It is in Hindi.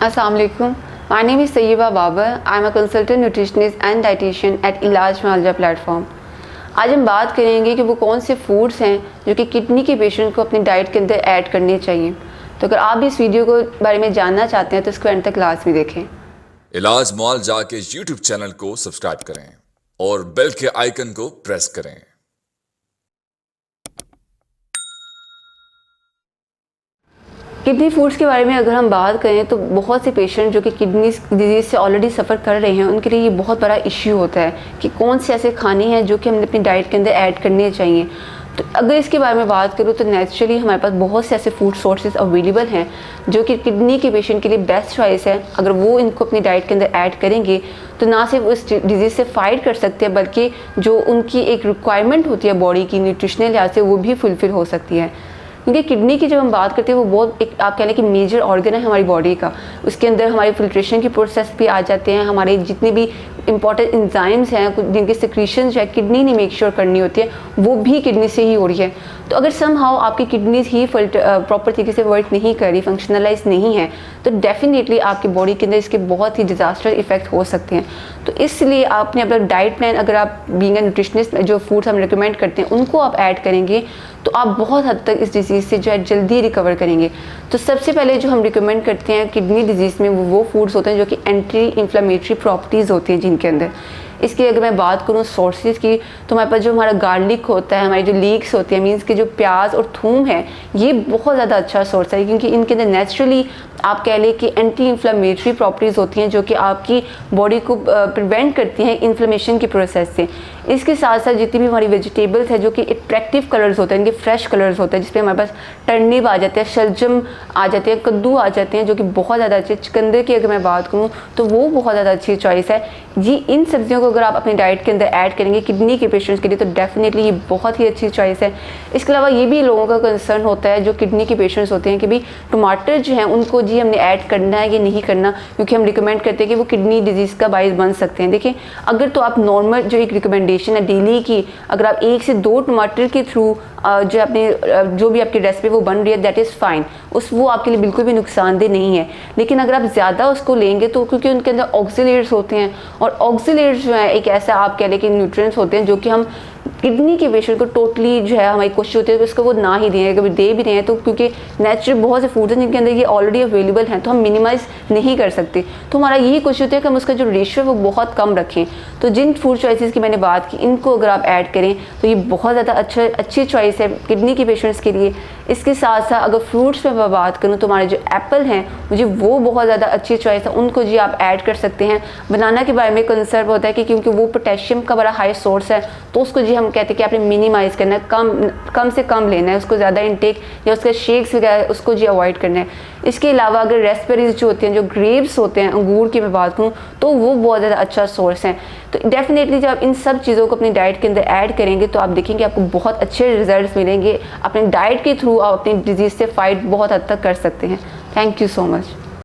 Assalamu alaikum. My name is Sayyiba Babar. I am a consultant nutritionist and dietitian at इलाज मुआलजा प्लेटफॉर्म। आज हम बात करेंगे कि वो कौन से फूड्स हैं जो कि किडनी के पेशेंट को अपनी डाइट के अंदर ऐड करने चाहिए। तो अगर आप भी इस वीडियो को बारे में जानना चाहते हैं तो इसको एंड तक क्लास में देखें। इलाज मुआलजा के यूट्यूब चैनल को सब्सक्राइब करें और बेल के आइकन को प्रेस करें। किडनी फूड्स के बारे में अगर हम बात करें तो बहुत से पेशेंट जो कि किडनी डिजीज़ से ऑलरेडी सफ़र कर रहे हैं उनके लिए ये बहुत बड़ा इश्यू होता है कि कौन से ऐसे खाने हैं जो कि हमें अपनी डाइट के अंदर ऐड करने चाहिए। तो अगर इसके बारे में बात करूँ तो नेचुरली हमारे पास बहुत से ऐसे फूड सोर्सेज अवेलेबल हैं जो कि किडनी के पेशेंट के लिए बेस्ट चॉइस है। अगर वो इनको अपनी डाइट के अंदर ऐड करेंगे तो ना सिर्फ उस डिजीज़ से फाइट कर सकते हैं बल्कि जो उनकी एक रिक्वायरमेंट होती है बॉडी की न्यूट्रिशनल लिहाज से वो भी फुलफिल हो सकती है। क्योंकि किडनी की जब हम बात करते हैं वो बहुत एक आप कह लें कि मेजर ऑर्गन है हमारी बॉडी का। उसके अंदर हमारे फिल्ट्रेशन की प्रोसेस भी आ जाते हैं, हमारे जितने भी इंपॉर्टेंट एंजाइम्स हैं जिनकी सिक्रीशन जो है किडनी ने मेक श्योर करनी होती है वो भी किडनी से ही हो रही है। तो अगर समहाउ आपकी किडनी ही प्रॉपर तरीके से वर्क नहीं कर रही, फंक्शनलाइज नहीं है, तो डेफिनेटली आपकी बॉडी के अंदर इसके बहुत ही डिजास्टर इफेक्ट हो सकते हैं। तो इसलिए आपने अपना डाइट प्लान अगर आप बीइंग अ न्यूट्रिशनिस्ट जो फूड्स हम रिकमेंड करते हैं उनको आप ऐड करेंगे तो आप बहुत हद तक इस डिजीज़ से जो है जल्दी रिकवर करेंगे। तो सबसे पहले जो हम रिकमेंड करते हैं किडनी डिजीज़ में वो फूड्स होते हैं जो कि एंटी इन्फ्लेमेटरी प्रॉपर्टीज़ होती हैं जिनके अंदर। इसकी अगर मैं बात करूँ सोर्सेज की तो हमारे पास जो हमारा गार्लिक होता है, हमारी जो लीक्स होती है, मीन्स कि जो प्याज और थूम है ये बहुत ज़्यादा अच्छा सोर्स है क्योंकि इनके अंदर नेचुरली आप कह लें कि एंटी इन्फ्लेमेटरी प्रॉपर्टीज़ होती हैं जो कि आपकी बॉडी को प्रिवेंट करती हैं इन्फ्लेमेशन की प्रोसेस से। इसके साथ साथ जितनी भी हमारी वेजिटेबल्स है जो कि अट्रैक्टिव कलर्स होते हैं, इनके फ्रेश कलर्स होते हैं जिसमें हमारे पास टर्निप आ जाते हैं, शलजम आ जाते हैं, कद्दू आ जाते हैं जो कि बहुत ज़्यादा अच्छे। चुकंदर की अगर मैं बात करूँ तो वो बहुत ज़्यादा अच्छी चॉइस है जी। इन सब्जियों को अगर आप अपनी डाइट के अंदर ऐड करेंगे किडनी के पेशेंट्स के लिए तो डेफिनेटली ये बहुत ही अच्छी चॉइस है। इसके अलावा ये भी लोगों का कंसर्न होता है जो किडनी के पेशेंट्स होते हैं कि भाई टमाटर जो हैं उनको जी हमने ऐड करना है या नहीं करना, क्योंकि हम रिकमेंड करते हैं कि वो किडनी डिजीज़ का बाइस बन सकते हैं। देखिए अगर तो आप नॉर्मल जो एक रिकमेंडेशन है डेली की, अगर आप 1 से 2 टमाटर के थ्रू जो अपनी जो भी आपकी रेसिपी वो बन रही है दैट इज़ फाइन, वो आपके लिए बिल्कुल भी नुकसानदेह नहीं है। लेकिन अगर आप ज़्यादा उसको लेंगे तो क्योंकि उनके अंदर ऑक्सीलेट्स होते हैं और ऑक्सीलेट्स जो है एक ऐसा आप कह लें कि न्यूट्रिएंट्स होते हैं जो कि हम किडनी के पेशेंट को टोटली जो है हमारी कोशिश होती है कि उसको वो ना ही दें। कभी दे भी रहे हैं तो क्योंकि नेचुरल बहुत से फूड्स हैं जिनके अंदर ये ऑलरेडी अवेलेबल हैं तो हम मिनिमाइज़ नहीं कर सकते। तो हमारा यही कोशिश होती है कि हम उसका जो रेशियो है वो बहुत कम रखें। तो जिन फूड चॉइसेस की मैंने बात की इनको अगर आप ऐड करें तो ये बहुत ज़्यादा अच्छी चॉइस है किडनी के पेशेंट्स के लिए। इसके साथ साथ अगर फ्रूट्स में मैं बात करूँ तो हमारे जो एप्पल हैं मुझे वो बहुत ज़्यादा अच्छी चॉइस है, उनको जी आप ऐड कर सकते हैं। बनाना के बारे में कंसर्न होता है कि क्योंकि वो पोटेशियम का बड़ा हाई सोर्स है तो उसको जी हम कहते हैं कि आपने मिनिमाइज़ करना है, कम से कम लेना है, उसको ज़्यादा इनटेक या उसके शेक्स वगैरह उसको जी अवॉइड करना है। इसके अलावा अगर रेस्पेरीज जो होती हैं, जो ग्रेप्स होते हैं, अंगूर की मैं बात करूँ तो वो बहुत ज़्यादा अच्छा सोर्स है। तो डेफिनेटली जब आप इन सब चीज़ों को अपनी डाइट के अंदर ऐड करेंगे तो आप देखेंगे आपको बहुत अच्छे रिजल्ट्स मिलेंगे। अपने डाइट के थ्रू आप अपनी डिजीज़ से फाइट बहुत हद तक कर सकते हैं। Thank you so much.